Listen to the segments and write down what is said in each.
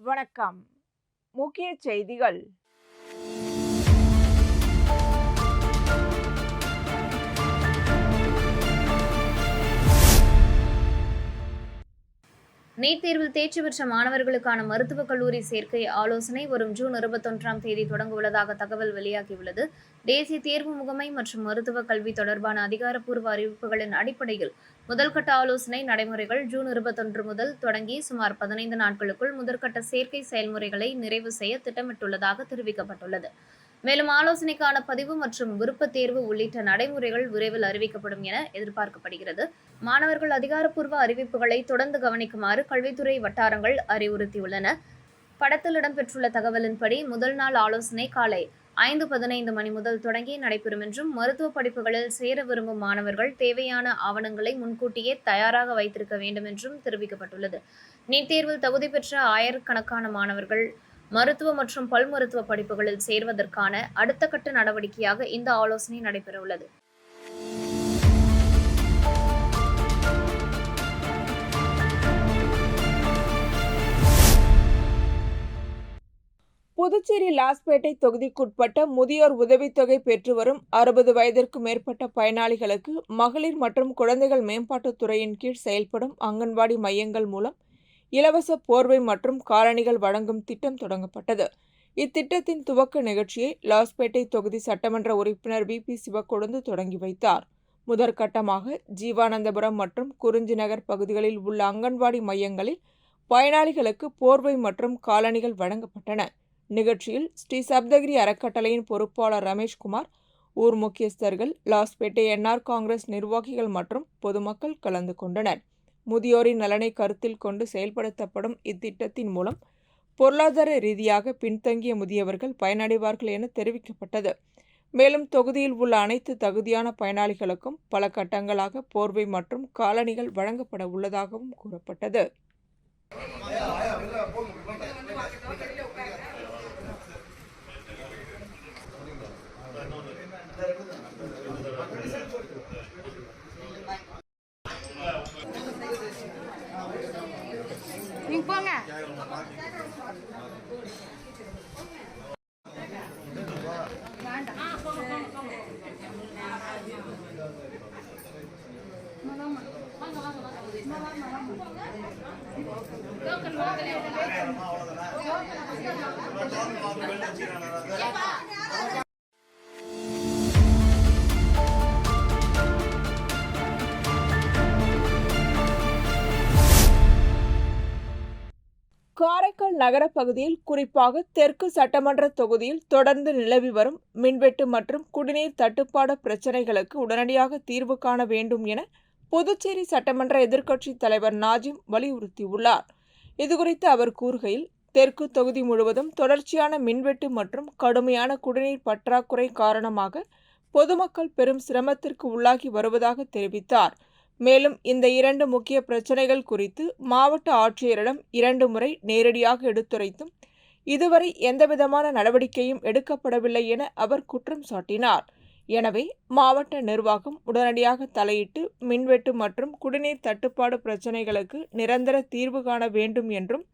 வணக்கம். முக்கிய செய்திகள். நீட் தேர்வில் தேர்ச்சி பெற்ற மாணவர்களுக்கான மருத்துவக் கல்லூரி சேர்க்கை ஆலோசனை வரும் ஜூன் 21 தொடங்கவுள்ளதாக தகவல் வெளியாகியுள்ளது. தேசிய தேர்வு முகமை மற்றும் மருத்துவக் கல்வி தொடர்பான அதிகாரப்பூர்வ அறிவிப்புகளின் அடிப்படையில் முதல்கட்ட ஆலோசனை நடைமுறைகள் ஜூன் 21 முதல் தொடங்கி சுமார் 15 நாட்களுக்குள் முதற்கட்ட சேர்க்கை செயல்முறைகளை நிறைவு செய்ய திட்டமிட்டுள்ளதாக தெரிவிக்கப்பட்டுள்ளது. மேலும் ஆலோசனைக்கான பதிவு மற்றும் விருப்பத் தேர்வு உள்ளிட்ட நடைமுறைகள் விரைவில் அறிவிக்கப்படும் என எதிர்பார்க்கப்படுகிறது. மாணவர்கள் அதிகாரப்பூர்வ அறிவிப்புகளை தொடர்ந்து கவனிக்குமாறு கல்வித்துறை வட்டாரங்கள் அறிவுறுத்தியுள்ளன. படத்தில் இடம்பெற்றுள்ள தகவலின்படி முதல் நாள் ஆலோசனை காலை 5:15 மணி முதல் தொடங்கி நடைபெறும் என்றும் மருத்துவ படிப்புகளில் சேர விரும்பும் மாணவர்கள் தேவையான ஆவணங்களை முன்கூட்டியே தயாராக வைத்திருக்க வேண்டும் என்றும் தெரிவிக்கப்பட்டுள்ளது. நீட் தேர்வில் தகுதி பெற்ற ஆயிரக்கணக்கான மாணவர்கள் மருத்துவ மற்றும் பல் மருத்துவ படிப்புகளில் சேர்வதற்கான அடுத்த கட்ட நடவடிக்கையாக இந்த ஆலோசனை நடைபெறவுள்ளது. புதுச்சேரி லாஸ்பேட்டை தொகுதிக்குட்பட்ட முதியோர் உதவித்தொகை பெற்று வரும் 60 வயதிற்கு மேற்பட்ட பயனாளிகளுக்கு மகளிர் மற்றும் குழந்தைகள் மேம்பாட்டுத் துறையின் கீழ் செயல்படும் அங்கன்வாடி மையங்கள் மூலம் இலவச போர்வை மற்றும் காலணிகள் வழங்கும் திட்டம் தொடங்கப்பட்டது. இத்திட்டத்தின் துவக்க நிகழ்ச்சியை லாஸ்பேட்டை தொகுதி சட்டமன்ற உறுப்பினர் VP சிவக்கொழுந்து தொடங்கி வைத்தார். முதற்கட்டமாக ஜீவானந்தபுரம் மற்றும் குறிஞ்சி நகர் பகுதிகளில் உள்ள அங்கன்வாடி மையங்களில் பயனாளிகளுக்கு போர்வை மற்றும் காலணிகள் வழங்கப்பட்டன. நிகழ்ச்சியில் ஸ்ரீ சப்தகிரி அறக்கட்டளையின் பொறுப்பாளர் ரமேஷ்குமார், ஊர் முக்கியஸ்தர்கள், லாஸ்பேட்டை NR காங்கிரஸ் நிர்வாகிகள் மற்றும் பொதுமக்கள் கலந்து கொண்டனர். முதியோரின் நலனை கருத்தில் கொண்டு செயல்படுத்தப்படும் இத்திட்டத்தின் மூலம் பொருளாதார ரீதியாக பின்தங்கிய முதியவர்கள் பயனடைவார்கள் என தெரிவிக்கப்பட்டது. மேலும் தொகுதியில் உள்ள அனைத்து தகுதியான பயனாளிகளுக்கும் பல கட்டங்களாக போர்வை மற்றும் காலணிகள் வழங்கப்பட உள்ளதாகவும் கூறப்பட்டது. காரைக்கால் நகர பகுதியில் குறிப்பாக தெற்கு சட்டமன்ற தொகுதியில் தொடர்ந்து நிலவி வரும் மின்வெட்டு மற்றும் குடிநீர் தட்டுப்பாடு பிரச்சினைகளுக்கு உடனடியாக தீர்வு காண வேண்டும் என புதுச்சேரி சட்டமன்ற எதிர்க்கட்சித் தலைவர் நாஜிம் வலியுறுத்தியுள்ளார். இதுகுறித்து அவர் கூறுகையில், தெற்கு தொகுதி முழுவதும் தொடர்ச்சியான மின்வெட்டு மற்றும் கடுமையான குடிநீர் பற்றாக்குறை காரணமாக பொதுமக்கள் பெரும் சிரமத்திற்கு உள்ளாகி வருவதாக தெரிவித்தார். மேலும் இந்த 2 முக்கிய பிரச்சினைகள் குறித்து மாவட்ட ஆட்சியரிடம் 2 முறை நேரடியாக எடுத்துரைத்தும் இதுவரை எந்தவிதமான நடவடிக்கையும் எடுக்கப்படவில்லை என அவர் குற்றம் சாட்டினார். எனவே மாவட்ட நிர்வாகம் உடனடியாக தலையிட்டு மின்வெட்டு மற்றும் குடிநீர் தட்டுப்பாடு பிரச்சினைகளுக்கு நிரந்தர தீர்வு காண வேண்டும் என்றும்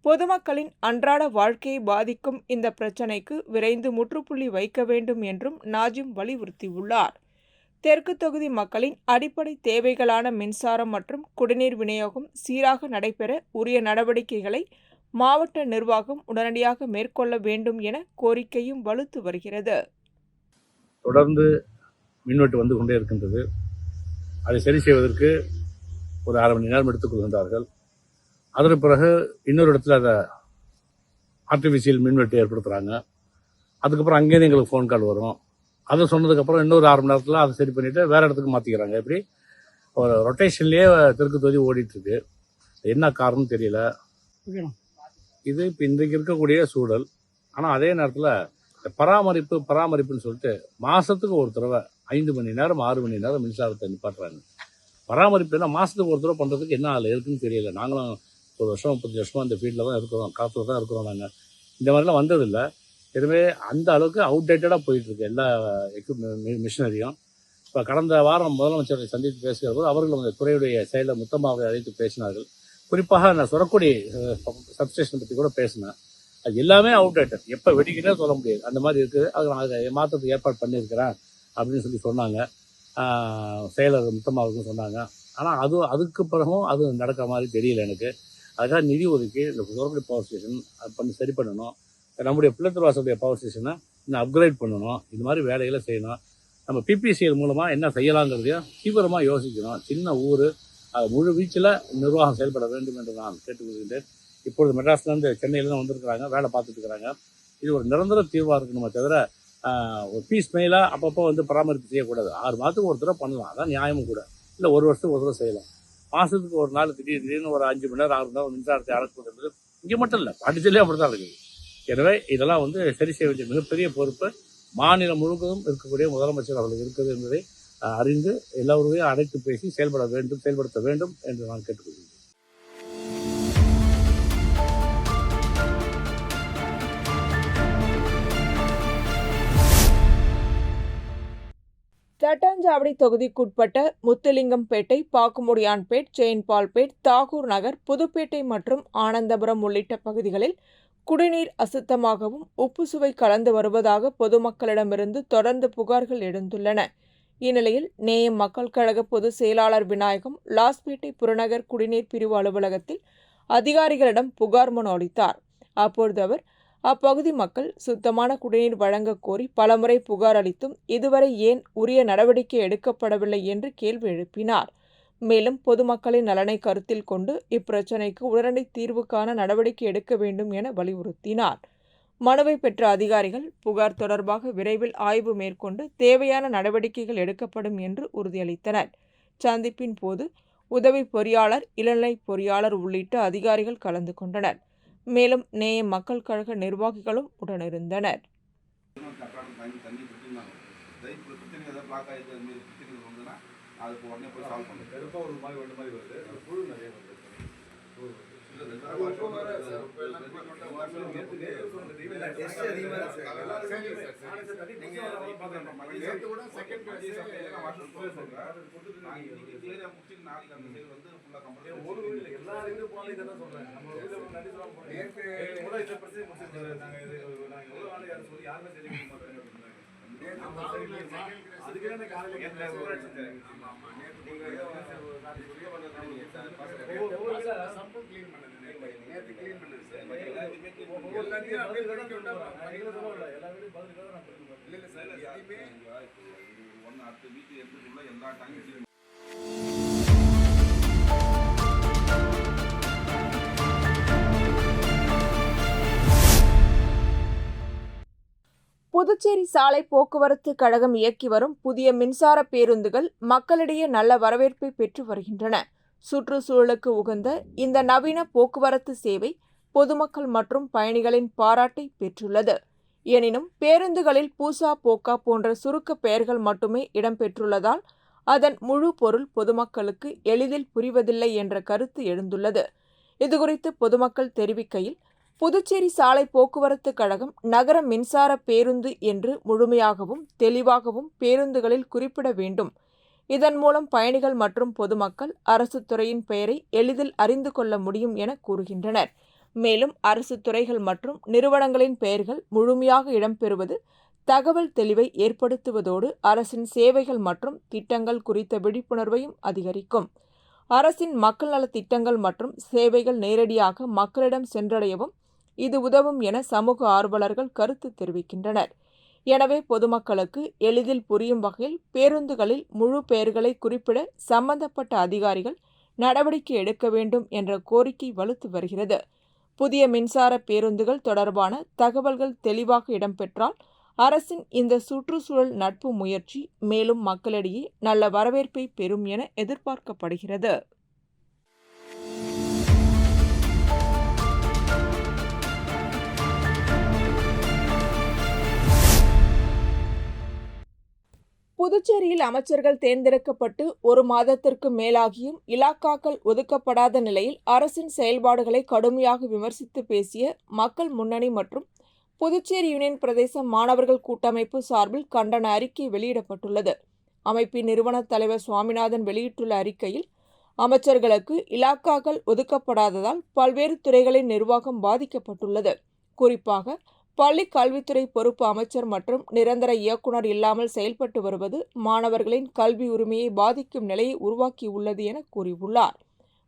பொதுமக்களின் அன்றாட வாழ்க்கையை பாதிக்கும் இந்த பிரச்சினைக்கு விரைந்து முற்றுப்புள்ளி வைக்க வேண்டும் என்றும் நாஜிம் வலியுறுத்தியுள்ளார். தெற்கு தொகுதி மக்களின் அடிப்படை தேவைகளான மின்சாரம் மற்றும் குடிநீர் விநியோகம் சீராக நடைபெற உரிய நடவடிக்கைகளை மாவட்ட நிர்வாகம் உடனடியாக மேற்கொள்ள வேண்டும் என கோரிக்கையும் வலுத்து வருகிறது. தொடர்ந்து மின்வெட்டு வந்து கொண்டே இருக்கின்றது. அதை சரி செய்வதற்கு ஒரு அரை மணி நேரம் எடுத்துக்கொள்கின்றார்கள். அதற்கு பிறகு இன்னொரு இடத்துல அதை ஆர்டிஃபிஷியல் மின்வெட்டு ஏற்படுத்துகிறாங்க. அதுக்கப்புறம் அங்கேருந்து எங்களுக்கு ஃபோன் கால் வரும். அதை சொன்னதுக்கப்புறம் இன்னொரு 1/2 மணி நேரத்தில் அதை சரி பண்ணிவிட்டு வேறு இடத்துக்கு மாற்றிக்கிறாங்க. இப்படி ஒரு ரொட்டேஷன்லேயே தெற்கு தொகுதி ஓடிட்டுருக்கு. என்ன காரணம் தெரியல. இது இப்போ இன்றைக்கு இருக்கக்கூடிய சூழல். ஆனால் அதே நேரத்தில் பராமரிப்புன்னு சொல்லிட்டு மாதத்துக்கு ஒரு தடவை 5 மணி நேரம் 6 மணி நேரம் மின்சாரத்தை நிப்பாட்டுறாங்க. பராமரிப்பு என்ன மாதத்துக்கு ஒரு தடவை பண்ணுறதுக்கு என்ன அதில் இருக்குன்னு தெரியல. நாங்களும் 1 வருஷம் 35 வருஷமாக இந்த ஃபீல்டில் தான் இருக்கிறோம், காலத்தில் தான் இருக்கிறோம். நாங்கள் இந்த மாதிரிலாம் வந்ததில்லை. எனவே அந்த அளவுக்கு அவுடேட்டடாக போயிட்டுருக்கு எல்லா மிஷினரியும். இப்போ கடந்த வாரம் முதலமைச்சரை சந்தித்து பேசுகிற போது அவர்கள் அந்த துறையுடைய செயலை மொத்தமாக அழைத்து பேசினார்கள். குறிப்பாக நான் சொரக்குடி சப்ஸ்டேஷன் பற்றி கூட பேசினேன். அது எல்லாமே அவுடேட்டட், எப்போ வெடிக்கிறே சொல்ல முடியாது, அந்த மாதிரி இருக்குது. அது நான் அதை மாற்றத்துக்கு ஏற்பாடு பண்ணியிருக்கிறேன் அப்படின்னு சொல்லி சொன்னாங்க. செயலர் முத்தம்மாவுக்கும் சொன்னாங்க. ஆனால் அதுக்கு பிறகும் அது நடக்கிற மாதிரி தெரியல எனக்கு. அதுக்காக நிதி ஒதுக்கி இந்த சொரக்குடி பவர் ஸ்டேஷன் சரி பண்ணணும். நம்முடைய பிள்ளைத்துவாசலுடைய பவர் ஸ்டேஷனை இன்னும் அப்கிரேட் பண்ணணும். இது மாதிரி வேலைகளை செய்யணும். நம்ம பிபிசிஎல் மூலமாக என்ன செய்யலாங்கிறதையும் தீவிரமாக யோசிக்கணும். சின்ன ஊர், அது முழு வீச்சில் நிர்வாகம் செயல்பட வேண்டும் என்று நான் கேட்டுக்கொள்கின்றேன். இப்பொழுது மெட்ராஸ்லேருந்து சென்னையிலேருந்து வந்திருக்கிறாங்க, வேலை பார்த்துட்டு இருக்கிறாங்க. இது ஒரு நிரந்தர தீர்வாக இருக்கணுமே தவிர ஒரு பீஸ் மெயிலாக அப்பப்போ பராமரிப்பு செய்யக்கூடாது. 6 மாதத்துக்கு ஒரு தடவை பண்ணலாம், அதான் நியாயமும் கூட. இல்லை 1 வருஷத்துக்கு ஒரு தடவை செய்யலாம். மாதத்துக்கு ஒரு நாள் திடீர்னு ஒரு 5 மணி நேரம் 6 மணி நேரம் மின்சாரத்தை அடக்குவது இங்கே மட்டும் இல்லை, பாண்டிச்சேரியிலே அப்படி தான் இருக்குது. எனவே இதெல்லாம் சரி செய்ய வேண்டிய மிகப்பெரிய பொறுப்பு மாநிலம் முழுவதும் இருக்கக்கூடிய முதலமைச்சர் அவர்களுக்கு இருக்குது என்பதை அறிந்து எல்லோரையும் அழைத்து பேசி செயல்படுத்த வேண்டும் என்று நான் கேட்டுக்கொள்கிறேன். தட்டாஞ்சாவடி தொகுதிக்குட்பட்ட முத்துலிங்கம்பேட்டை, பாக்குமுடியான்பேட், செயின்பால்பேட், தாகூர் நகர், புதுப்பேட்டை மற்றும் ஆனந்தபுரம் உள்ளிட்ட பகுதிகளில் குடிநீர் அசுத்தமாகவும் உப்பு சுவை கலந்து வருவதாக பொதுமக்களிடமிருந்து தொடர்ந்து புகார்கள் எழுந்துள்ளன. இந்நிலையில் நேயம் மக்கள் கழக பொதுச் செயலாளர் விநாயகம் லாஸ்பேட்டை புறநகர் குடிநீர் பிரிவு அலுவலகத்தில் அதிகாரிகளிடம் புகார் மனு அளித்தார். அப்பொழுது அவர் அப்பகுதி மக்கள் சுத்தமான குடிநீர் வழங்க கோரி பலமுறை புகார் அளித்தும் இதுவரை ஏன் உரிய நடவடிக்கை எடுக்கப்படவில்லை என்று கேள்வி எழுப்பினார். மேலும் பொதுமக்களின் நலனை கருத்தில் கொண்டு இப்பிரச்சினைக்கு உடனடி தீர்வு காண நடவடிக்கை எடுக்க வேண்டும் என வலியுறுத்தினார். மனுவை பெற்ற அதிகாரிகள் புகார் தொடர்பாக விரைவில் ஆய்வு மேற்கொண்டு தேவையான நடவடிக்கைகள் எடுக்கப்படும் என்று உறுதியளித்தனர். சந்திப்பின் போது உதவி பொறியாளர், இளநிலை பொறியாளர் உள்ளிட்ட அதிகாரிகள் கலந்து கொண்டனர். மேலும் நேயம் மக்கள் கழக நிர்வாகிகளும் உடனிருந்தனர். அதுக்கு உடனே போய் சால்வ் பண்ணுங்க. கருப்பா ஒரு மாதிரி வெள்ள மாதிரி வருது, அது புழு நிறைய வருது. புதுச்சேரி சாலை போக்குவரத்து கழகம் இயக்கி வரும் புதிய மின்சார பேருந்துகள் மக்களிடையே நல்ல வரவேற்பை பெற்று வருகின்றன. சுற்றுச்சூழலுக்கு உகந்த இந்த நவீன போக்குவரத்து சேவை பொதுமக்கள் மற்றும் பயணிகளின் பாராட்டை பெற்றுள்ளது. எனினும் பேருந்துகளில் பூசா, போக்கா போன்ற சுருக்க பெயர்கள் மட்டுமே இடம்பெற்றுள்ளதால் அதன் முழு பொருள் பொதுமக்களுக்கு எளிதில் புரிவதில்லை என்ற கருத்து எழுந்துள்ளது. இதுகுறித்து பொதுமக்கள் தெரிவிக்கையில், புதுச்சேரி சாலை போக்குவரத்து கழகம் நகர மின்சார பேருந்து என்று முழுமையாகவும் தெளிவாகவும் பேருந்துகளில் குறிப்பிட வேண்டும். இதன் மூலம் பயணிகள் மற்றும் பொதுமக்கள் அரசு துறையின் பெயரை எளிதில் அறிந்து கொள்ள முடியும் என கூறுகின்றனர். மேலும் அரசு துறைகள் மற்றும் நிறுவனங்களின் பெயர்கள் முழுமையாக இடம்பெறுவது தகவல் தெளிவை ஏற்படுத்துவதோடு அரசின் சேவைகள் மற்றும் திட்டங்கள் குறித்த விழிப்புணர்வையும் அதிகரிக்கும். அரசின் மக்கள் நலத் திட்டங்கள் மற்றும் சேவைகள் நேரடியாக மக்களிடம் சென்றடையவும் இது உதவும் என சமூக ஆர்வலர்கள் கருத்து தெரிவிக்கின்றனர். எனவே பொதுமக்களுக்கு எளிதில் புரியும் வகையில் பேருந்துகளில் முழு பெயர்களை குறிப்பிட சம்பந்தப்பட்ட அதிகாரிகள் நடவடிக்கை எடுக்க வேண்டும் என்ற கோரிக்கை வலுத்து வருகிறது. புதிய மின்சார பேருந்துகள் தொடர்பான தகவல்கள் தெளிவாக இடம்பெற்றால் அரசின் இந்த சுற்றுச்சூழல் நட்பு முயற்சி மேலும் மக்களிடையே நல்ல வரவேற்பை பெறும் என எதிர்பார்க்கப்படுகிறது. புதுச்சேரியில் அமைச்சர்கள் தேர்ந்தெடுக்கப்பட்டு 1 மாதத்திற்கு மேலாகியும் இலாக்காக்கள் ஒதுக்கப்படாத நிலையில் அரசின் செயல்பாடுகளை கடுமையாக விமர்சித்து பேசிய மக்கள் முன்னணி மற்றும் புதுச்சேரி யூனியன் பிரதேச மாணவர்கள் கூட்டமைப்பு சார்பில் கண்டன அறிக்கை வெளியிடப்பட்டுள்ளது. அமைப்பின் நிறுவன தலைவர் சுவாமிநாதன் வெளியிட்டுள்ள அறிக்கையில், அமைச்சர்களுக்கு இலாக்காக்கள் ஒதுக்கப்படாததால் பல்வேறு துறைகளின் நிர்வாகம் பாதிக்கப்பட்டுள்ளது. குறிப்பாக பள்ளி கல்வித்துறை பொறுப்பு அமைச்சர் மற்றும் நிரந்தர இயக்குனர் இல்லாமல் செயல்பட்டு வருவது மாணவர்களின் கல்வி உரிமையை பாதிக்கும் நிலையை உருவாக்கியுள்ளது என கூறியுள்ளார்.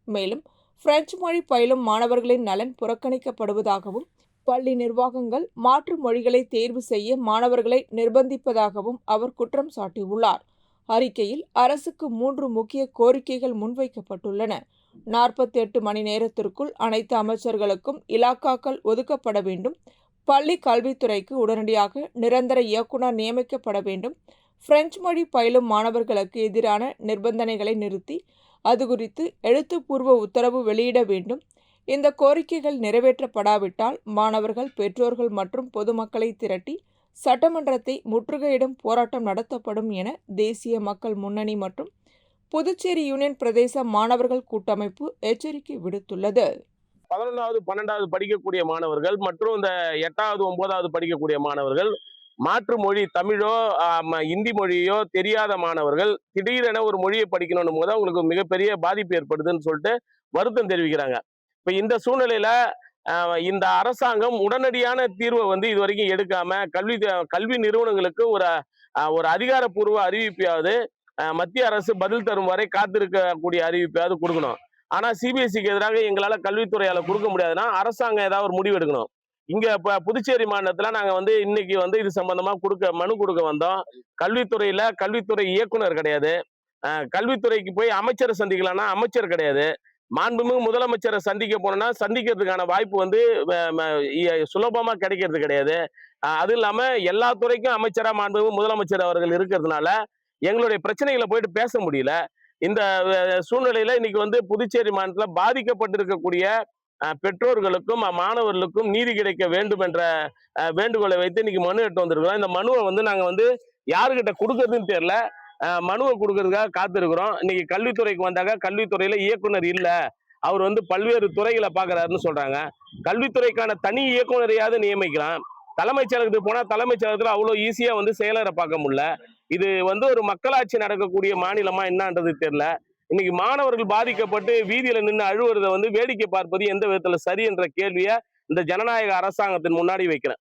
மேலும் பிரெஞ்சு மொழி பயிலும் மாணவர்களின் நலன் புறக்கணிக்கப்படுவதாகவும் பள்ளி நிர்வாகங்கள் மாற்று மொழிகளை தேர்வு செய்ய மாணவர்களை நிர்பந்திப்பதாகவும் அவர் குற்றம் சாட்டியுள்ளார். அறிக்கையில் அரசுக்கு 3 முக்கிய கோரிக்கைகள் முன்வைக்கப்பட்டுள்ளன. 48 மணி நேரத்திற்குள் அனைத்து அமைச்சர்களுக்கும் இலாக்காக்கள் ஒதுக்கப்பட வேண்டும். பள்ளி கல்வித்துறைக்கு உடனடியாக நிரந்தர இயக்குனர் நியமிக்கப்பட வேண்டும். பிரெஞ்சு மொழி பயிலும் மாணவர்களுக்கு எதிரான நிபந்தனைகளை நிறுத்தி அது குறித்து எழுத்துப்பூர்வ உத்தரவு வெளியிட வேண்டும். இந்த கோரிக்கைகள் நிறைவேற்றப்படாவிட்டால் மாணவர்கள், பெற்றோர்கள் மற்றும் பொதுமக்களை திரட்டி சட்டமன்றத்தை முற்றுகையிடும் போராட்டம் நடத்தப்படும் என தேசிய மக்கள் முன்னணி மற்றும் புதுச்சேரி யூனியன் பிரதேச மாணவர்கள் கூட்டமைப்பு எச்சரிக்கை விடுத்துள்ளது. 11வது 12வது படிக்கக்கூடிய மாணவர்கள் மற்றும் இந்த 8வது 9வது படிக்கக்கூடிய மாணவர்கள் மாற்று மொழி தமிழோ இந்தி மொழியோ தெரியாத மாணவர்கள் திடீரென ஒரு மொழியை படிக்கணும் போது அவங்களுக்கு மிகப்பெரிய பாதிப்பு ஏற்படுதுன்னு சொல்லிட்டு வருத்தம் தெரிவிக்கிறாங்க. இப்ப இந்த சூழ்நிலையில இந்த அரசாங்கம் உடனடியான தீர்வை இதுவரைக்கும் எடுக்காம கல்வி நிறுவனங்களுக்கு ஒரு அதிகாரப்பூர்வ அறிவிப்பையாவது மத்திய அரசு பதில் தரும் வரை காத்திருக்கக்கூடிய அறிவிப்பையாவது கொடுக்கணும். ஆனா சிபிஎஸ்சிக்கு எதிராக எங்களால கல்வித்துறையால கொடுக்க முடியாதுன்னா அரசாங்கம் ஏதாவது ஒரு முடிவு எடுக்கணும். இங்க புதுச்சேரி மாநிலத்துல நாங்க இன்னைக்கு இது சம்பந்தமா மனு கொடுக்க வந்தோம். கல்வித்துறை இயக்குனர் கிடையாது. கல்வித்துறைக்கு போய் அமைச்சரை சந்திக்கலாம்னா அமைச்சர் கிடையாது. மாண்புமிகு முதலமைச்சரை சந்திக்க போனோம்னா சந்திக்கிறதுக்கான வாய்ப்பு சுலபமா கிடைக்கிறது கிடையாது. அது இல்லாம எல்லா துறைக்கும் அமைச்சரா மாண்புமிகு முதலமைச்சர் அவர்கள் இருக்கிறதுனால எங்களுடைய பிரச்சனைகளை போயிட்டு பேச முடியல. இந்த சூழ்நிலையில இன்னைக்கு புதுச்சேரி மாநிலத்துல பாதிக்கப்பட்டிருக்கக்கூடிய பெற்றோர்களுக்கும் மாணவர்களுக்கும் நீதி கிடைக்க வேண்டும் என்ற வேண்டுகோளை வைத்து இன்னைக்கு மனு எடுத்து வந்திருக்கிறோம். இந்த மனுவை நாங்க யாருக்கிட்ட கொடுக்கறதுன்னு தெரியல. மனுவை கொடுக்கறதுக்காக காத்திருக்கிறோம். இன்னைக்கு கல்வித்துறைக்கு வந்தாங்க. கல்வித்துறையில இயக்குனர் இல்ல, அவர் பல்வேறு துறைகளை பாக்குறாருன்னு சொல்றாங்க. கல்வித்துறைக்கான தனி இயக்குனரையாவது நியமிக்கலாம். தலைமைச் செயலகத்துக்கு போனா தலைமைச் செயலகத்துல அவ்வளவு ஈஸியா செயலரை பார்க்க முடியல. இது ஒரு மக்களாட்சி நடக்கக்கூடிய மாநிலமா என்னன்றது தெரியல. இன்னைக்கு மாணவர்கள் பாதிக்கப்பட்டு வீதியில நின்று அழுவுறதை வேடிக்கை பார்ப்பது எந்த விதத்துல சரி என்ற கேள்வியை இந்த ஜனநாயக அரசாங்கத்தின் முன்னாடி வைக்கிறேன்.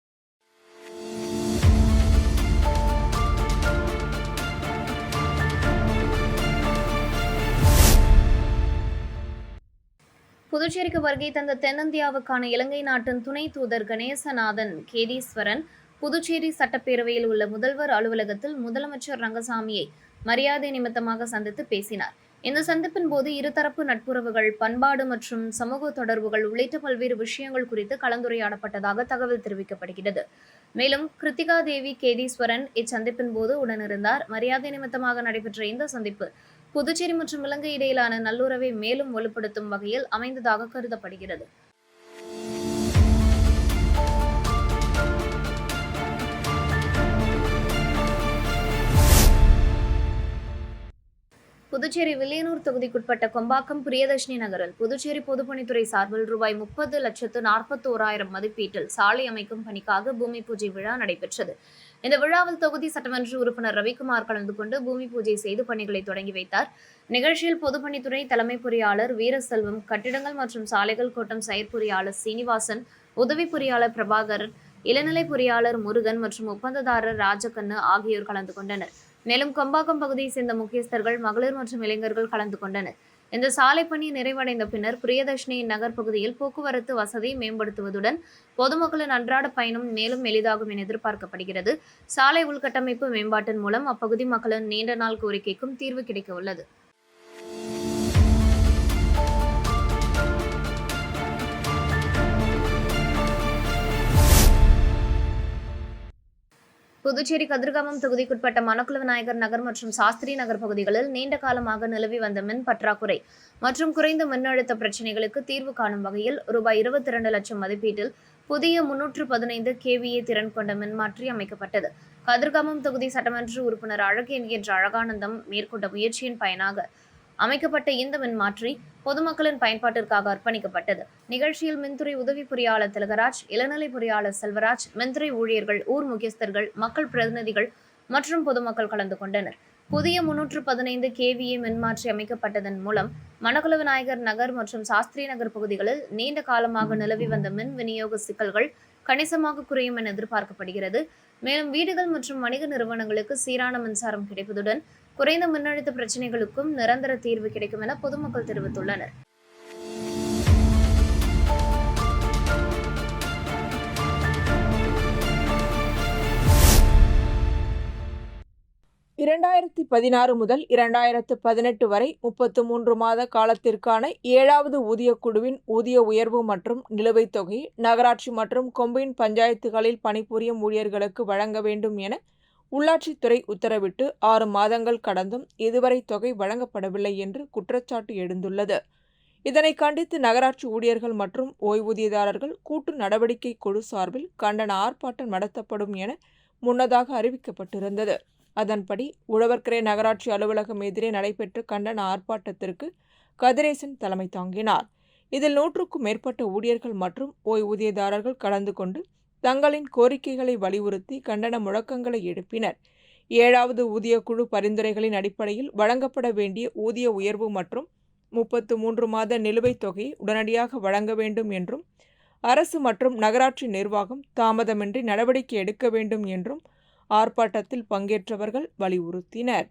புதுச்சேரிக்கு வருகை தந்த தென்னிந்தியாவுக்கான இலங்கை நாட்டின் துணை தூதர் கணேசநாதன் கேதீஸ்வரன் புதுச்சேரி சட்டப்பேரவையில் உள்ள முதல்வர் அலுவலகத்தில் முதலமைச்சர் ரங்கசாமியை மரியாதை நிமித்தமாக சந்தித்து பேசினார். இந்த சந்திப்பின் போது இருதரப்பு நட்புறவுகள், பண்பாடு மற்றும் சமூக தொடர்புகள் உள்ளிட்ட பல்வேறு விஷயங்கள் குறித்து கலந்துரையாடப்பட்டதாக தகவல் தெரிவிக்கப்படுகிறது. மேலும் கிருத்திகா தேவி கேதீஸ்வரன் இச்சந்திப்பின் போது உடனிருந்தார். மரியாதை நிமித்தமாக நடைபெற்ற இந்த சந்திப்பு புதுச்சேரி மற்றும் இலங்கை இடையிலான நல்லுறவை மேலும் வலுப்படுத்தும் வகையில் அமைந்ததாக கருதப்படுகிறது. புதுச்சேரி வில்லியனூர் தொகுதிக்குட்பட்ட கொம்பாக்கம் பிரியதர்ஷினி நகரில் புதுச்சேரி பொதுப்பணித்துறை சார்பில் ரூபாய் 30,41,000 மதிப்பீட்டில் சாலை அமைக்கும் பணிக்காக பூமி பூஜை விழா நடைபெற்றது. இந்த விழாவில் தொகுதி சட்டமன்ற உறுப்பினர் ரவிக்குமார் கலந்து கொண்டு பூமி பூஜை செய்து பணிகளை தொடங்கி வைத்தார். நிகழ்ச்சியில் பொதுப்பணித்துறை தலைமை பொறியாளர் வீரசெல்வம், கட்டிடங்கள் மற்றும் சாலைகள் கோட்டம் செயற்பொறியாளர் சீனிவாசன், உதவி பொறியாளர் பிரபாகரன், இளநிலை பொறியாளர் முருகன் மற்றும் ஒப்பந்ததாரர் ராஜகண்ணு ஆகியோர் கலந்து கொண்டனர். மேலும் கொம்பாக்கம் பகுதியை சேர்ந்த முக்கியஸ்தர்கள், மகளிர் மற்றும் இளைஞர்கள் கலந்து கொண்டனர். இந்த சாலை பணி நிறைவடைந்த பின்னர் பிரியதர்ஷினி நகர் பகுதியில் போக்குவரத்து வசதியை மேம்படுத்துவதுடன் பொதுமக்களின் அன்றாட பயணம் மேலும் எளிதாகும் என எதிர்பார்க்கப்படுகிறது. சாலை உள்கட்டமைப்பு மேம்பாட்டின் மூலம் அப்பகுதி மக்களின் நீண்ட நாள் கோரிக்கைக்கும் தீர்வு கிடைக்க உள்ளது. புதுச்சேரி கதிர்காமம் தொகுதிக்குட்பட்ட மணக்குள விநாயகர் நகர் மற்றும் சாஸ்திரி நகர் பகுதிகளில் நீண்ட காலமாக நிலவி வந்த மின் பற்றாக்குறை மற்றும் குறைந்த மின்னழுத்த பிரச்சினைகளுக்கு தீர்வு காணும் வகையில் ரூபாய் 22 லட்சம் மதிப்பீட்டில் புதிய 315 kVA திறன் கொண்ட மின்மாற்றி அமைக்கப்பட்டது. கதிர்காமம் தொகுதி சட்டமன்ற உறுப்பினர் அழகேன் என்ற அழகானந்தம் மேற்கொண்ட முயற்சியின் பயனாக அமைக்கப்பட்ட இந்த மின்மாற்றி பொதுமக்களின் பயன்பாட்டிற்காக அர்ப்பணிக்கப்பட்டது. நிகழ்ச்சியில் மின்துறை உதவி பொறியாளர் திலகராஜ், இளநிலை பொறியாளர் செல்வராஜ், மின்துறை ஊழியர்கள், ஊர் முக்கியஸ்தர்கள், மக்கள் பிரதிநிதிகள் மற்றும் பொதுமக்கள் கலந்து கொண்டனர். புதிய 315 kVA மின்மாற்றி அமைக்கப்பட்டதன் மூலம் மணக்குள விநாயகர் நகர் மற்றும் சாஸ்திரி நகர் பகுதிகளில் நீண்ட காலமாக நிலவி வந்த மின் விநியோக சிக்கல்கள் கணிசமாக குறையும் என எதிர்பார்க்கப்படுகிறது. மேலும் வீடுகள் மற்றும் வணிக நிறுவனங்களுக்கு சீரான மின்சாரம் கிடைப்பதுடன் குறைந்த மின்னழுத்த பிரச்சினைகளுக்கும் நிரந்தர தீர்வு கிடைக்கும் என பொதுமக்கள் தெரிவித்துள்ளனர். இரண்டாயிரத்தி 16 முதல் 2018 வரை 33 மாத காலத்திற்கான 7வது ஊதியக்குழுவின் ஊதிய உயர்வு மற்றும் நிலுவைத் தொகையை நகராட்சி மற்றும் கொம்யூன் பஞ்சாயத்துகளில் பணிபுரியும் ஊழியர்களுக்கு வழங்க வேண்டும் என உள்ளாட்சித்துறை உத்தரவிட்டு 6 மாதங்கள் கடந்தும் இதுவரை தொகை வழங்கப்படவில்லை என்று குற்றச்சாட்டு எழுந்துள்ளது. இதனை கண்டித்து நகராட்சி ஊழியர்கள் மற்றும் ஓய்வூதியதாரர்கள் கூட்டு நடவடிக்கை குழு சார்பில் கண்டன ஆர்ப்பாட்டம் நடத்தப்படும் என முன்னதாக அறிவிக்கப்பட்டிருந்தது. அதன்படி உழவர்கரை நகராட்சி அலுவலகம் எதிரே நடைபெற்ற கண்டன ஆர்ப்பாட்டத்திற்கு கதிரேசன் தலைமை தாங்கினார். இதில் 100க்கும் மேற்பட்ட ஊழியர்கள் மற்றும் ஓய்வூதியதாரர்கள் கலந்து கொண்டு தங்களின் கோரிக்கைகளை வலியுறுத்தி கண்டன முழக்கங்களை எழுப்பினர். 7வது ஊதியக்குழு பரிந்துரைகளின் அடிப்படையில் வழங்கப்பட வேண்டிய ஊதிய உயர்வு மற்றும் 33 மாத நிலுவைத் தொகையை உடனடியாக வழங்க வேண்டும் என்றும் அரசு மற்றும் நகராட்சி நிர்வாகம் தாமதமின்றி நடவடிக்கை எடுக்க வேண்டும் என்றும் ஆர்ப்பாட்டத்தில் பங்கேற்றவர்கள் வலியுறுத்தினர்.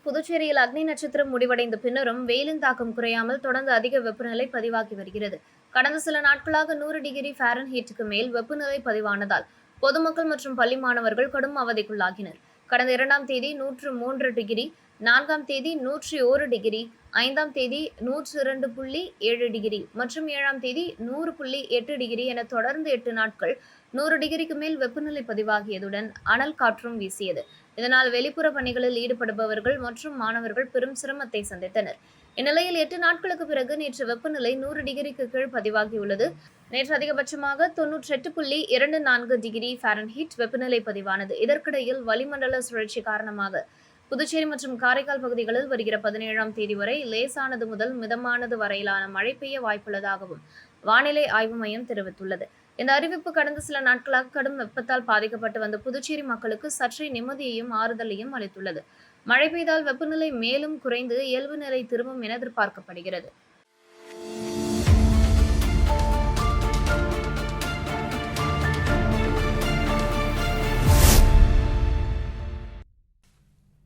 புதுச்சேரியில் அக்னி நட்சத்திரம் முடிவடைந்த பின்னரும் வெயிலின் தாக்கம் குறையாமல் தொடர்ந்து அதிக வெப்பநிலை பதிவாகி வருகிறது. கடந்த சில நாட்களாக 100 டிகிரி ஃபாரன்ஹீட்டுக்கு மேல் வெப்பநிலை பதிவானதால் பொதுமக்கள் மற்றும் பள்ளி மாணவர்கள் கடும் அவதிக்குள்ளாகினர். கடந்த 2ஆம் தேதி 103 டிகிரி, 4ஆம் தேதி 101 டிகிரி, 5ஆம் தேதி 102.7 டிகிரி மற்றும் 7ஆம் தேதி 100.8 டிகிரி என தொடர்ந்து 8 நாட்கள் 100 டிகிரிக்கு மேல் வெப்பநிலை பதிவாகியதுடன் அனல் காற்றும் வீசியது. இதனால் வெளிப்புற பணிகளில் ஈடுபடுபவர்கள் மற்றும் மாணவர்கள் பெரும் சிரமத்தை சந்தித்தனர். இந்நிலையில் 8 நாட்களுக்கு பிறகு நேற்று வெப்பநிலை 100 டிகிரிக்கு கீழ் பதிவாகியுள்ளது. நேற்று அதிகபட்சமாக 98.24 டிகிரி ஃபாரன்ஹீட் வெப்பநிலை பதிவானது. இதற்கிடையில் வளிமண்டல சுழற்சி காரணமாக புதுச்சேரி மற்றும் காரைக்கால் பகுதிகளில் வருகிற 17ஆம் தேதி வரை லேசானது முதல் மிதமானது வரையிலான மழை பெய்ய வாய்ப்புள்ளதாகவும் வானிலை ஆய்வு மையம் தெரிவித்துள்ளது. இந்த அறிவிப்பு கடந்த சில நாட்களாக கடும் வெப்பத்தால் பாதிக்கப்பட்டு வந்த புதுச்சேரி மக்களுக்கு சற்றே நிம்மதியையும் ஆறுதலையும் அளித்துள்ளது. மழை பெய்தால் வெப்பநிலை மேலும் குறைந்து இயல்பு நிலை திரும்பும் என எதிர்பார்க்கப்படுகிறது.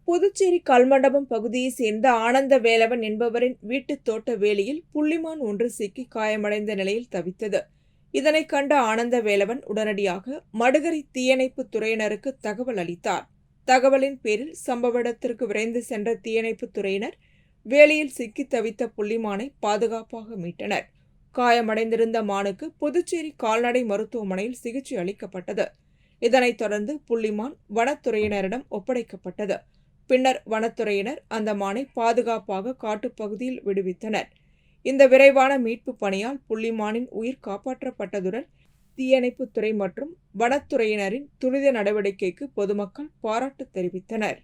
புதுச்சேரி கல்மண்டபம் பகுதியைச் சேர்ந்த ஆனந்த வேலவன் என்பவரின் வீட்டு தோட்ட வேலியில் புள்ளிமான் ஒன்று சிக்கி காயமடைந்த நிலையில் தவித்தது. இதனை கண்ட ஆனந்த வேலவன் உடனடியாக மடுகரை தீயணைப்பு துறையினருக்கு தகவல் அளித்தார். தகவலின் பேரில் சம்பவ இடத்திற்கு விரைந்து சென்ற தீயணைப்பு துறையினர் வேலியில் சிக்கி தவித்த புள்ளிமானை பாதுகாப்பாக மீட்டனர். காயமடைந்திருந்த மானுக்கு புதுச்சேரி கால்நடை மருத்துவமனையில் சிகிச்சை அளிக்கப்பட்டது. இதனைத் தொடர்ந்து புள்ளிமான் வனத்துறையினரிடம் ஒப்படைக்கப்பட்டது. பின்னர் வனத்துறையினர் அந்த மானை பாதுகாப்பாக காட்டுப்பகுதியில் விடுவித்தனர். இந்த விரைவான மீட்பு பணியால் புள்ளிமானின் உயிர் காப்பாற்றப்பட்டதுடன் தீயணைப்புத்துறை மற்றும் வனத்துறையினரின் துரித நடவடிக்கைக்கு பொதுமக்கள் பாராட்டு தெரிவித்தனர்.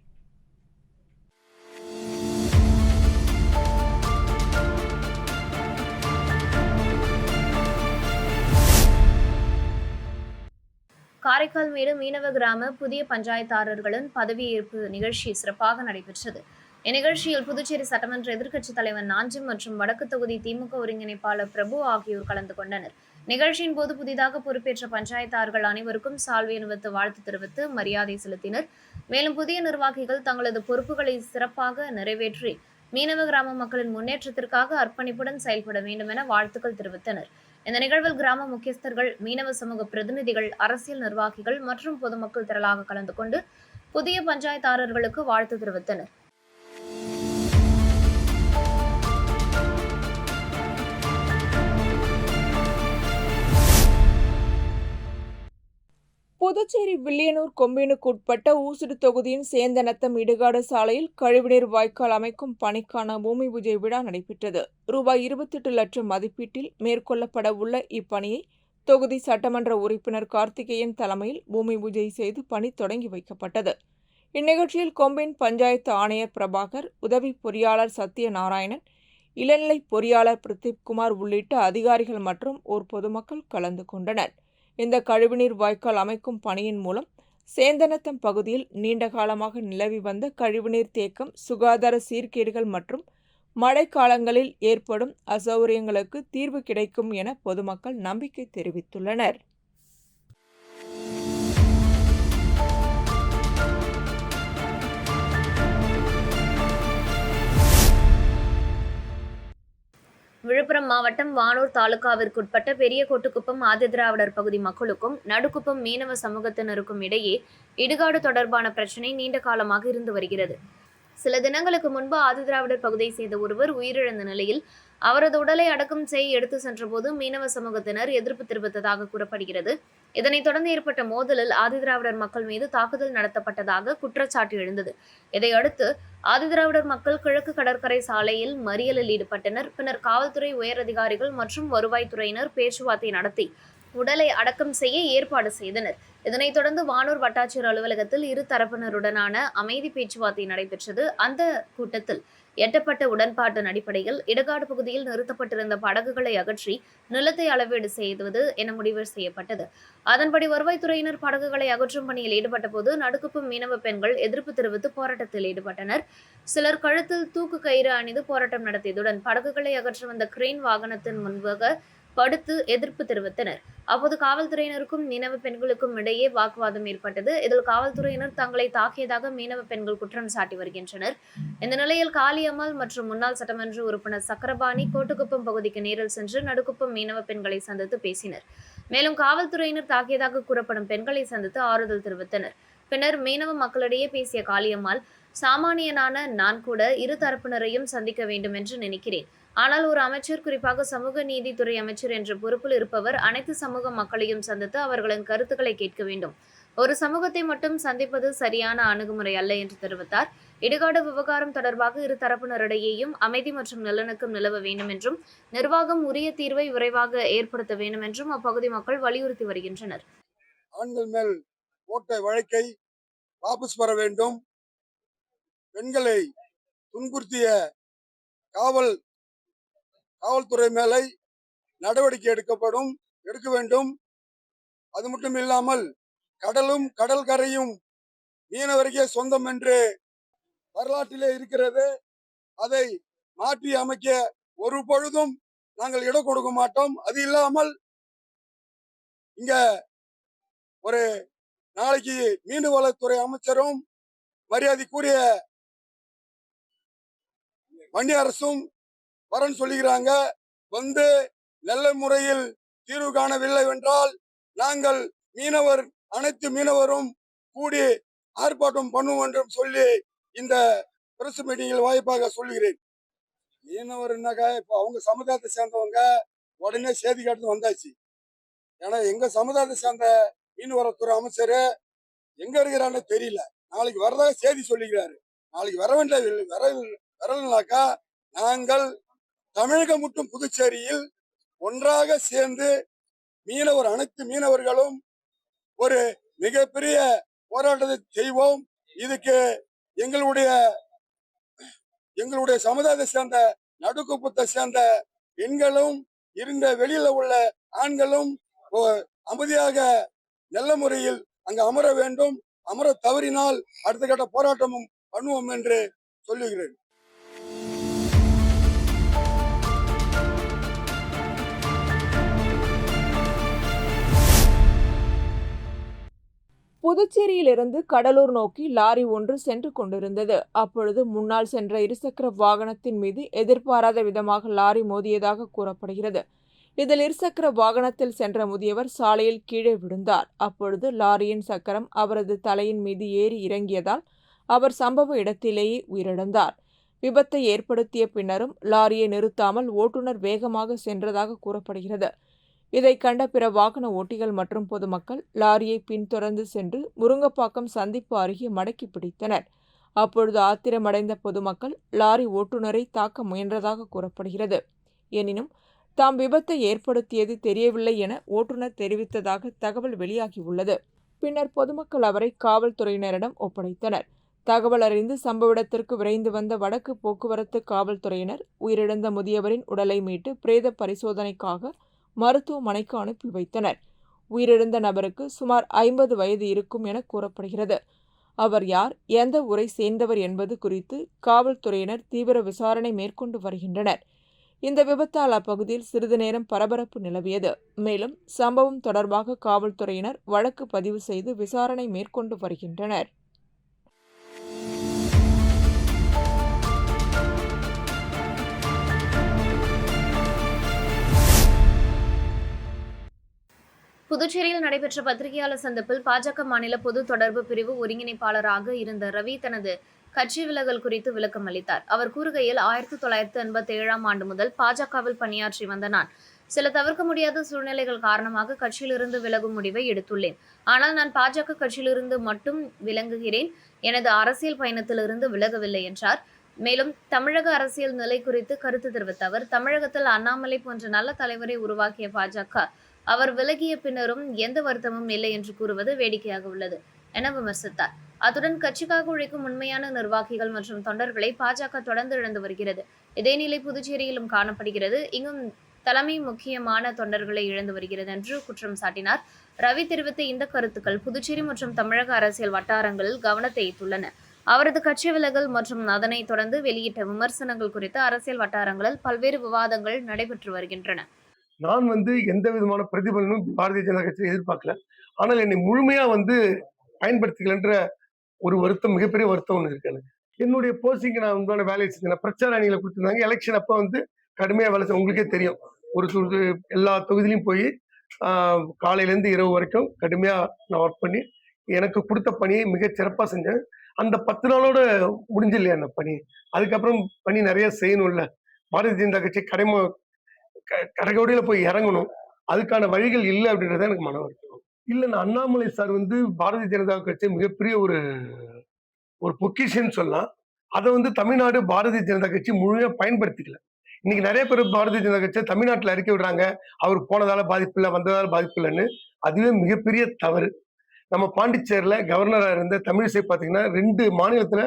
காரைக்கால் மேடு மீனவ கிராம புதிய பஞ்சாயத்தாளர்களின் பதவியேற்பு நிகழ்ச்சி சிறப்பாக நடைபெற்றது. இந்நிகழ்ச்சியில் புதுச்சேரி சட்டமன்ற எதிர்க்கட்சித் தலைவர் நாஞ்சிம் மற்றும் வடக்கு தொகுதி திமுக ஒருங்கிணைப்பாளர் பிரபு ஆகியோர் கலந்து கொண்டனர். நிகழ்ச்சியின் போது புதிதாக பொறுப்பேற்ற பஞ்சாயத்தாளர்கள் அனைவருக்கும் சால்வை அணிவித்து வாழ்த்து தெரிவித்து மரியாதை செலுத்தினர். மேலும் புதிய நிர்வாகிகள் தங்களது பொறுப்புகளை சிறப்பாக நிறைவேற்றி மீனவ கிராம மக்களின் முன்னேற்றத்திற்காக அர்ப்பணிப்புடன் செயல்பட வேண்டும் என வாழ்த்துக்கள் தெரிவித்தனர். இந்த நிகழ்வில் கிராம முக்கியஸ்தர்கள், மீனவ சமூக பிரதிநிதிகள், அரசியல் நிர்வாகிகள் மற்றும் பொதுமக்கள் திரளாக கலந்து கொண்டு புதிய பஞ்சாயத்தாளர்களுக்கு வாழ்த்து தெரிவித்தனர். புதுச்சேரி வில்லியனூர் கொம்யூனுக்கு உட்பட்ட ஊசுடு தொகுதியின் சேந்தநத்தம் இடுகாடு சாலையில் கழிவுநீர் வாய்க்கால் அமைக்கும் பணிக்கான பூமி பூஜை விழா நடைபெற்றது. ரூபாய் 28 லட்சம் மதிப்பீட்டில் மேற்கொள்ளப்பட உள்ள இப்பணியை தொகுதி சட்டமன்ற உறுப்பினர் கார்த்திகேயன் தலைமையில் பூமி பூஜை செய்து பணி தொடங்கி வைக்கப்பட்டது. இந்நிகழ்ச்சியில் கொம்யூன் பஞ்சாயத்து ஆணையர் பிரபாகர், உதவி பொறியாளர் சத்யநாராயணன், இளநிலை பொறியாளர் பிரதீப்குமார் உள்ளிட்ட அதிகாரிகள் மற்றும் பொதுமக்கள் கலந்து கொண்டனர். இந்த கழிவுநீர் வாய்க்கால் அமைக்கும் பணியின் மூலம் சேந்தநத்தம் பகுதியில் நீண்ட காலமாக நிலவி வந்த கழிவுநீர் தேக்கம், சுகாதார சீர்கேடுகள் மற்றும் மழைக்காலங்களில் ஏற்படும் அசௌகரியங்களுக்கு தீர்வு கிடைக்கும் என பொதுமக்கள் நம்பிக்கை தெரிவித்துள்ளனர். விழுப்புரம் மாவட்டம் வானூர் தாலுகாவிற்குட்பட்ட பெரிய கோட்டுக்குப்பம் ஆதிதிராவிடர் பகுதி மக்களுக்கும் நடுக்குப்பம் மீனவ சமூகத்தினருக்கும் இடையே இடுகாடு தொடர்பான பிரச்சினை நீண்ட காலமாக இருந்து வருகிறது. சில தினங்களுக்கு முன்பு ஆதிதிராவிடர் பகுதியை சேர்ந்த ஒருவர் உயிரிழந்த நிலையில் அவரது உடலை அடக்கம் செய்ய எடுத்து சென்றபோது மீனவ சமூகத்தினர் எதிர்ப்பு தெரிவித்ததாக கூறப்படுகிறது. இதனைத் தொடர்ந்து ஏற்பட்ட மோதலில் ஆதிதிராவிடர் மக்கள் மீது தாக்குதல் நடத்தப்பட்டதாக குற்றச்சாட்டு எழுந்தது. இதையடுத்து ஆதிதிராவிடர் மக்கள் கிழக்கு கடற்கரை சாலையில் மறியலில் ஈடுபட்டனர். பின்னர் காவல்துறை உயர் அதிகாரிகள் மற்றும் வருவாய்த்துறையினர் பேச்சுவார்த்தை நடத்தி உடலை அடக்கம் செய்ய ஏற்பாடு செய்தனர். இதனைத் தொடர்ந்து வானூர் வட்டாட்சியர் அலுவலகத்தில் இரு தரப்பினருடனான அமைதி பேச்சுவார்த்தை நடைபெற்றது. அந்த கூட்டத்தில் எட்டப்பட்ட உடன்பாட்டின் அடிப்படையில் இடுகாடு பகுதியில் நிறுத்தப்பட்டிருந்த படகுகளை அகற்றி நிலத்தை அளவீடு செய்வது என முடிவு செய்யப்பட்டது. அதன்படி வருவாய்த்துறையினர் படகுகளை அகற்றும் பணியில் ஈடுபட்ட போது நடுக்குப்பம் மீனவ பெண்கள் எதிர்ப்பு தெரிவித்து போராட்டத்தில் ஈடுபட்டனர். சிலர் கழுத்தில் தூக்கு கயிறு அணிந்து போராட்டம் நடத்தியதுடன் படகுகளை அகற்ற வந்த கிரேன் வாகனத்தின் முன்பாக படுத்து எதிர்ப்பு தெரிவித்தனர். அப்போது காவல்துறையினருக்கும் மீனவ பெண்களுக்கும் இடையே வாக்குவாதம் ஏற்பட்டது. இதில் காவல்துறையினர் தங்களை தாக்கியதாக மீனவ பெண்கள் குற்றம் சாட்டி வருகின்றனர். இந்த நிலையில் காளியம்மாள் மற்றும் முன்னாள் சட்டமன்ற உறுப்பினர் சக்கரபாணி கோட்டுக்குப்பம் பகுதிக்கு நேரில் சென்று நடுக்குப்பம் மீனவ பெண்களை சந்தித்து பேசினர். மேலும் காவல்துறையினர் தாக்கியதாக கூறப்படும் பெண்களை சந்தித்து ஆறுதல் தெரிவித்தனர். பின்னர் மீனவ மக்களிடையே பேசிய காளியம்மாள், சாமானியனான நான் கூட இரு தரப்பினரையும் சந்திக்க வேண்டும் என்று நினைக்கிறேன். ஆனால் ஒரு அமைச்சர், குறிப்பாக சமூக நீதித்துறை அமைச்சர் என்ற பொறுப்பில் இருப்பவர் அனைத்து சமூக மக்களையும் சந்தித்து அவர்களின் கருத்துக்களை கேட்க வேண்டும். ஒரு சமூகத்தை மட்டும் சந்திப்பது சரியான அணுகுமுறை அல்ல என்று தெரிவித்தார். இடுகாடு விவகாரம் தொடர்பாக இரு தரப்பினரிடையேயும் அமைதி மற்றும் நல்லிணக்கம் நிலவ வேண்டும் என்றும் நிர்வாகம் உரிய தீர்வை விரைவாக ஏற்படுத்த வேண்டும் என்றும் அப்பகுதி மக்கள் வலியுறுத்தி வருகின்றனர். ஆண்கள் மேல் போட்ட வழக்கை வாபஸ் பெற வேண்டும். பெண்களை துன்புறுத்திய காவல்துறை மேலே நடவடிக்கை எடுக்க வேண்டும். அது மட்டும் இல்லாமல் கடலும் கடற்கரையும் மீனவருக்கே சொந்தம் என்று வரலாற்றிலே இருக்கிறது. அதை மாற்றி அமைக்க ஒரு பொழுதும் நாங்கள் இடம் கொடுக்க மாட்டோம். அது இல்லாமல் இங்க ஒரு நாளைக்கு மீன்வளத்துறை அமைச்சரும் மரியாதைக்குரிய மத்திய அரசும் வரன்னு சொல்லுகிறாங்க. வந்து நல்ல முறையில் தீர்வு காணவில்லை என்றால் நாங்கள் அனைத்து மீனவரும் கூடி ஆர்ப்பாட்டம் பண்ணுவோம் என்றும் சொல்லி இந்த பிரஸ் மீட்டிங்கில் வாய்ப்பாக சொல்லுகிறேன். மீனவர்னாக்கா இப்போ அவங்க சமுதாயத்தை சேர்ந்தவங்க உடனே செய்தி காட்டு வந்தாச்சு. ஏன்னா எங்க சமுதாயத்தை சேர்ந்த மீன்வளத்துறை அமைச்சர் எங்க இருக்கிறான்னு தெரியல. நாளைக்கு வரதாக செய்தி சொல்லிக்கிறாரு. நாளைக்கு வர வரலனாக்கா நாங்கள் தமிழகம் மற்றும் புதுச்சேரியில் ஒன்றாக சேர்ந்து அனைத்து மீனவர்களும் ஒரு மிகப்பெரிய போராட்டத்தை செய்வோம். இதுக்கு எங்களுடைய சமுதாயத்தை சேர்ந்த நடுக்குப்பத்தை சேர்ந்த பெண்களும் இருந்த வெளியில உள்ள ஆண்களும் அமைதியாக நல்ல முறையில் அங்கு அமர வேண்டும். அமர தவறினால் அடுத்த கட்ட போராட்டமும் பண்ணுவோம் என்று சொல்லுகிறேன். புதுச்சேரியிலிருந்து கடலூர் நோக்கி லாரி ஒன்று சென்று கொண்டிருந்தது. அப்பொழுது முன்னால் சென்ற இருசக்கர வாகனத்தின் மீது எதிர்பாராத விதமாக லாரி மோதியதாக கூறப்படுகிறது. இதில் இருசக்கர வாகனத்தில் சென்ற முதியவர் சாலையில் கீழே விழுந்தார். அப்பொழுது லாரியின் சக்கரம் அவரது தலையின் மீது ஏறி இறங்கியதால் அவர் சம்பவ இடத்திலேயே உயிரிழந்தார். விபத்தை ஏற்படுத்திய பின்னரும் லாரியை நிறுத்தாமல் ஓட்டுநர் வேகமாக சென்றதாக கூறப்படுகிறது. இதை கண்ட பிற வாகன ஓட்டிகள் மற்றும் பொதுமக்கள் லாரியை பின்தொடர்ந்து சென்று முருங்கப்பாக்கம் சந்திப்பு அருகே மடக்கி பிடித்தனர். அப்பொழுது ஆத்திரமடைந்த பொதுமக்கள் லாரி ஓட்டுநரை தாக்க முயன்றதாக கூறப்படுகிறது. எனினும் தாம் விபத்தை ஏற்படுத்தியது தெரியவில்லை என ஓட்டுநர் தெரிவித்ததாக தகவல் வெளியாகியுள்ளது. பின்னர் பொதுமக்கள் அவரை காவல்துறையினரிடம் ஒப்படைத்தனர். தகவல் அறிந்து சம்பவ இடத்திற்கு விரைந்து வந்த வடக்கு போக்குவரத்து காவல்துறையினர் உயிரிழந்த முதியவரின் உடலை மீட்டு பிரேத பரிசோதனைக்காக மருத்துவமனைக்கு அனுப்பி வைத்தனர். உயிரிழந்த நபருக்கு சுமார் 50 வயது இருக்கும் என கூறப்படுகிறது. அவர் யார், எந்த ஊரை சேர்ந்தவர் என்பது குறித்து காவல்துறையினர் தீவிர விசாரணை மேற்கொண்டு வருகின்றனர். இந்த விபத்தால் அப்பகுதியில் சிறிது நேரம் பரபரப்பு நிலவியது. மேலும் சம்பவம் தொடர்பாக காவல்துறையினர் வழக்கு பதிவு செய்து விசாரணை மேற்கொண்டு வருகின்றனர். புதுச்சேரியில் நடைபெற்ற பத்திரிகையாளர் சந்திப்பில் பாஜக மாநில பொது தொடர்பு பிரிவு ஒருங்கிணைப்பாளராக இருந்த ரவி தனது கட்சி விலகல் குறித்து விளக்கம் அளித்தார். அவர் கூறுகையில் 1987ஆம் ஆண்டு முதல் பாஜகவில் பணியாற்றி வந்த நான் சில தவிர்க்க முடியாத சூழ்நிலைகள் காரணமாக கட்சியிலிருந்து விலகும் முடிவை எடுத்துள்ளேன். ஆனால் நான் பாஜக கட்சியிலிருந்து மட்டும் விலகுகிறேன், எனது அரசியல் பயணத்திலிருந்து விலகவில்லை என்றார். மேலும் தமிழக அரசியல் நிலை குறித்து கருத்து தெரிவித்த அவர், தமிழகத்தில் அண்ணாமலை போன்ற நல்ல தலைவரை உருவாக்கிய பாஜக அவர் விலகிய பின்னரும் எந்த வருத்தமும் இல்லை என்று கூறுவது வேடிக்கையாக உள்ளது என விமர்சித்தார். அத்துடன் கட்சிக்காக உழைக்கும் உண்மையான நிர்வாகிகள் மற்றும் தொண்டர்களை பாஜக தொடர்ந்து இழந்து வருகிறது. இதே நிலை புதுச்சேரியிலும் காணப்படுகிறது. இங்கும் தலைமை முக்கியமான தொண்டர்களை இழந்து வருகிறது என்று குற்றம் சாட்டினார். ரவி தெரிவித்த இந்த கருத்துக்கள் புதுச்சேரி மற்றும் தமிழக அரசியல் வட்டாரங்களில் கவனத்தை ஈர்த்துள்ளன. அவரது கட்சி விலகல் மற்றும் அதனை தொடர்ந்து வெளியிட்ட விமர்சனங்கள் குறித்து அரசியல் வட்டாரங்களில் பல்வேறு விவாதங்கள் நடைபெற்று வருகின்றன. நான் எந்த விதமான பிரதிபலனும் பாரதிய ஜனதா கட்சியை எதிர்பார்க்கல. ஆனால் என்னை முழுமையா பயன்படுத்திக்கலன்ற ஒரு வருத்தம், மிகப்பெரிய வருத்தம் ஒன்று இருக்கு எனக்கு. என்னுடைய போஸ்டிங் நான் உண்டான வேலையை செஞ்சேன். பிரச்சார அணிகளை கொடுத்துருந்தாங்க. எலெக்ஷன் அப்போ கடுமையா வேலை செஞ்சேன். உங்களுக்கே தெரியும். ஒரு எல்லா தொகுதியிலையும் போய் காலையிலேருந்து இரவு வரைக்கும் கடுமையா நான் ஒர்க் பண்ணி எனக்கு கொடுத்த பணியை மிக சிறப்பா செஞ்சேன். அந்த 10 நாளோட முடிஞ்சு இல்லையா அந்த பணி. அதுக்கப்புறம் பணி நிறைய செய்யணும்ல. பாரதிய ஜனதா கட்சி கடைகோடியில போய் இறங்கணும். அதுக்கான வழிகள் இல்லை அப்படின்றத எனக்கு மன வருத்தம். இல்ல அண்ணாமலை சார் பாரதிய ஜனதா கட்சி மிகப்பெரிய ஒரு பொக்கிஷன்னு சொல்லலாம். அதை தமிழ்நாடு பாரதிய ஜனதா கட்சி முழுமையா பயன்படுத்திக்கல. இன்னைக்கு நிறைய பேர் பாரதிய ஜனதா கட்சியை தமிழ்நாட்டில் அறிக்கை விடுறாங்க, அவர் போனதால பாதிப்பு இல்லை, வந்ததால பாதிப்பு இல்லைன்னு. அதுவே மிகப்பெரிய தவறு. நம்ம பாண்டிச்சேரியில கவர்னரா இருந்த தமிழிசை பாத்தீங்கன்னா 2 மாநிலத்துல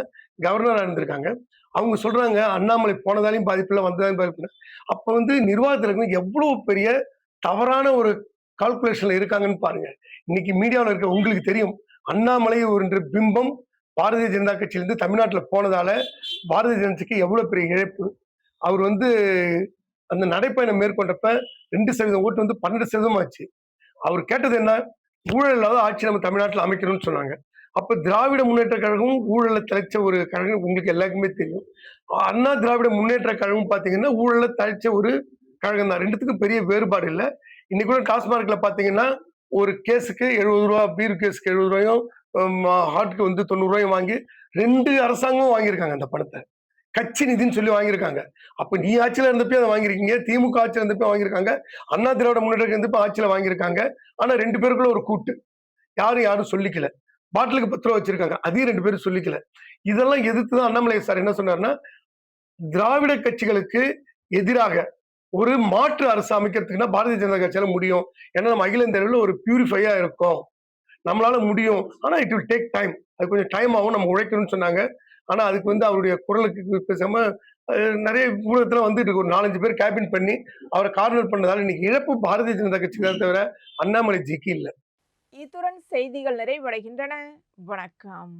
கவர்னரா இருந்திருக்காங்க. அவங்க சொல்றாங்க அண்ணாமலை போனதாலையும் பாதிப்பு இல்லை, வந்ததாலும் பாதிப்பு இல்லை. அப்ப நிர்வாகத்துல எவ்வளவு பெரிய தவறான ஒரு கால்குலேஷன்ல இருக்காங்கன்னு பாருங்க. இன்னைக்கு மீடியாவில் இருக்க உங்களுக்கு தெரியும், அண்ணாமலை ஒரு பிம்பம் பாரதிய ஜனதா கட்சியிலிருந்து தமிழ்நாட்டில் போனதால பாரதிய ஜனதாக்கு எவ்வளவு பெரிய இழப்பு. அவர் அந்த நடைப்பயணம் மேற்கொண்டப்ப 2% ஓட்டு 12% ஆச்சு. அவர் கேட்டது என்ன? ஊழல் இல்லாத ஆட்சி நம்ம தமிழ்நாட்டில் அமைக்கணும்னு சொன்னாங்க. அப்ப திராவிட முன்னேற்ற கழகம் ஊழல தலைச்ச ஒரு கழகம், உங்களுக்கு எல்லாருக்குமே தெரியும். அண்ணா திராவிட முன்னேற்ற கழகம் பாத்தீங்கன்னா ஊழல தலைச்ச ஒரு கழகம் தான். ரெண்டுத்துக்கும் பெரிய வேறுபாடு இல்லை. இன்னைக்கு கூட டாஸ்மார்க்ல பாத்தீங்கன்னா ஒரு கேஸுக்கு 70 ரூபா, பீர் கேஸுக்கு 70 ரூபாயும், ஹார்ட்க்கு 90 ரூபாயும் வாங்கி 2 அரசாங்கமும் வாங்கியிருக்காங்க அந்த பணத்தை. கட்சி நிதின்னு சொல்லி வாங்கியிருக்காங்க. அப்ப நீ ஆட்சியில இருந்தப்போ அதை வாங்கியிருக்கீங்க, திமுக ஆட்சியில இருந்தப்போ வாங்கியிருக்காங்க, அண்ணா திராவிட முன்னேற்ற இருந்தப்போ ஆட்சியில வாங்கியிருக்காங்க. ஆனா 2 பேருக்குள்ள ஒரு கூட்டு, யாரும் சொல்லிக்கல. பாட்டிலுக்கு 10 ரூபா வச்சிருக்காங்க, அதையும் 2 பேரும் சொல்லிக்கல. இதெல்லாம் எதிர்த்துதான் அண்ணாமலை சார் என்ன சொன்னார்னா, திராவிட கட்சிகளுக்கு எதிராக ஒரு மாற்று அரசு அமைக்கிறதுக்குன்னா பாரதிய ஜனதா கட்சியால முடியும். ஏன்னா நம்ம அகில இந்திய அளவில் ஒரு பியூரிஃபையா இருக்கும், நம்மளால முடியும். ஆனா இட் வில் டேக் டைம், அது கொஞ்சம் டைம் ஆகும், நம்ம உழைக்கணும்னு சொன்னாங்க. ஆனா அதுக்கு அவருடைய குரலுக்கு பேசாம நிறைய ஊடகத்துல ஒரு 4-5 பேர் கேபின் பண்ணி அவரை கார்னர் பண்ணதால இன்னைக்கு இழப்பு பாரதிய ஜனதா கட்சிக்கு தான் தவிர அண்ணாமலை ஜிக்கு இல்லை. இத்துடன் செய்திகள் நிறைவடைகின்றன. வணக்கம்.